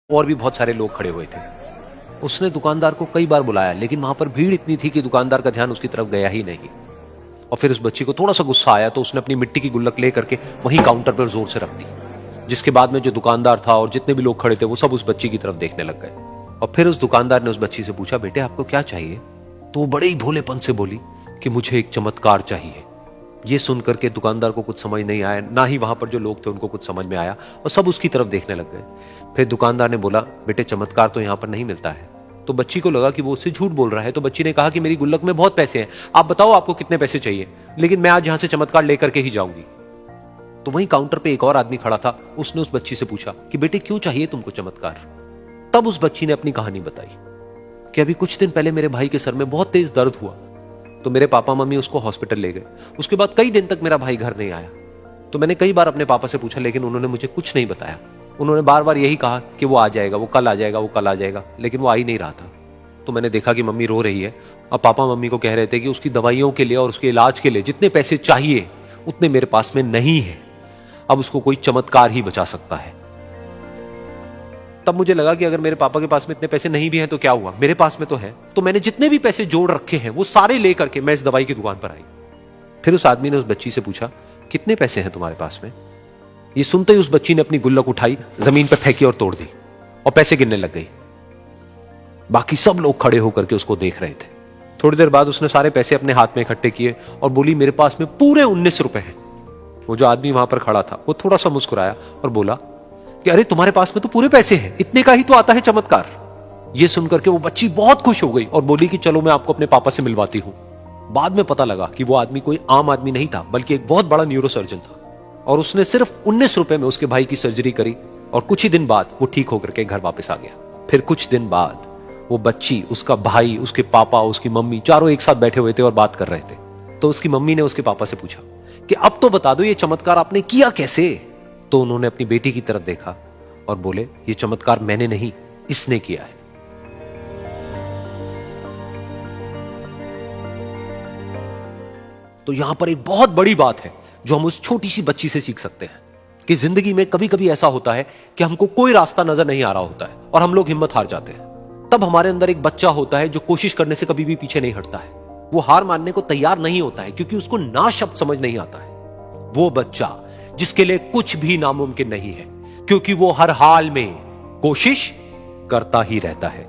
और भी बहुत सारे लोग खड़े हुए थे। उसने दुकानदार को कई बार बुलाया, लेकिन वहां पर भीड़ इतनी थी कि दुकानदार का ध्यान उसकी तरफ गया ही नहीं। और फिर उस बच्ची को थोड़ा सा गुस्सा आया तो उसने अपनी मिट्टी की गुल्लक ले करके वहीं काउंटर पर जोर से रख दी, जिसके बाद में जो दुकानदार था और जितने भी लोग खड़े थे वो सब उस बच्ची की तरफ देखने लग गए। और फिर उस दुकानदार ने उस बच्ची से पूछा, बेटे आपको क्या चाहिए? तो वो बड़े ही भोलेपन से बोली कि मुझे एक चमत्कार चाहिए। ये सुनकर के दुकानदार को कुछ समझ नहीं आया, ना ही वहां पर जो लोग थे उनको कुछ समझ में आया, और सब उसकी तरफ देखने लग गए। फिर दुकानदार ने बोला, बेटे चमत्कार तो यहां पर नहीं मिलता है। तो बच्ची को लगा कि वो उससे झूठ बोल रहा है, तो बच्ची ने कहा कि मेरी गुल्लक में बहुत पैसे हैं, आप बताओ आपको कितने पैसे चाहिए, लेकिन मैं आज यहां से चमत्कार लेकर के ही जाऊंगी। तो वहीं काउंटर पे एक और आदमी खड़ा था, उसने उस बच्ची से पूछा कि बेटे क्यों चाहिए तुमको चमत्कार? तब उस बच्ची ने अपनी कहानी बताई कि अभी कुछ दिन पहले मेरे भाई के सर में बहुत तेज दर्द हुआ, तो मेरे पापा मम्मी उसको हॉस्पिटल ले गए। उसके बाद कई दिन तक मेरा भाई घर नहीं आया। तो मैंने कई बार अपने पापा से पूछा, लेकिन उन्होंने मुझे कुछ नहीं बताया। उन्होंने बार बार यही कहा कि वो आ जाएगा, वो कल आ जाएगा, वो कल आ जाएगा, लेकिन वो आ ही नहीं रहा था। तो मैंने देखा कि मम्मी रो रही है, और पापा मम्मी को कह रहे थे कि उसकी दवाइयों के लिए और उसके इलाज के लिए जितने पैसे चाहिए उतने मेरे पास में नहीं है, अब उसको कोई चमत्कार ही बचा सकता है। तब मुझे लगा कि अगर मेरे पापा के पास में इतने पैसे नहीं भी हैं तो क्या हुआ, मेरे पास में तो है। तो मैंने जितने भी पैसे जोड़ रखे हैं वो सारे लेकर के मैं इस दवाई की दुकान पर आई। फिर उस आदमी ने उस बच्ची से पूछा, कितने पैसे हैं तुम्हारे पास में? ये सुनते ही उस बच्ची ने अपनी गुल्लक उठाई, जमीन पर फेंकी और तोड़ दी, और पैसे गिनने लग गई। बाकी सब लोग खड़े होकर के उसको देख रहे थे। थोड़ी देर बाद उसने सारे पैसे अपने हाथ में इकट्ठे किए और बोली, मेरे पास में पूरे 19 रुपए हैं। वो जो आदमी वहां पर खड़ा था वो थोड़ा सा मुस्कुराया और बोला कि अरे तुम्हारे पास में तो पूरे पैसे हैं, इतने का ही तो आता है चमत्कार। ये सुनकर के वो बच्ची बहुत खुश हो गई और बोली कि चलो मैं आपको अपने पापा से मिलवाती हूं। बाद में पता लगा कि वो आदमी कोई आम आदमी नहीं था, बल्कि एक बहुत बड़ा न्यूरोसर्जन था, और उसने सिर्फ 19 रुपए में उसके भाई की सर्जरी करी, और कुछ ही दिन बाद वो ठीक होकर के घर वापस आ गया। फिर कुछ दिन बाद वो बच्ची, उसका भाई, उसके पापा, उसकी मम्मी चारों एक साथ बैठे हुए थे और बात कर रहे थे। तो उसकी मम्मी ने उसके पापा से पूछा कि अब तो बता दो ये चमत्कार आपने किया कैसे? तो उन्होंने अपनी बेटी की तरफ देखा और बोले, ये चमत्कार मैंने नहीं, इसने किया है। तो यहां पर एक बहुत बड़ी बात है जो हम उस छोटी सी बच्ची से सीख सकते हैं कि जिंदगी में कभी कभी ऐसा होता है कि हमको कोई रास्ता नजर नहीं आ रहा होता है और हम लोग हिम्मत हार जाते हैं। तब हमारे अंदर एक बच्चा होता है जो कोशिश करने से कभी भी पीछे नहीं हटता है। वो हार मानने को तैयार नहीं होता है क्योंकि उसको ना शब्द समझ नहीं आता है। वो बच्चा जिसके लिए कुछ भी नामुमकिन नहीं है, क्योंकि वो हर हाल में कोशिश करता ही रहता है।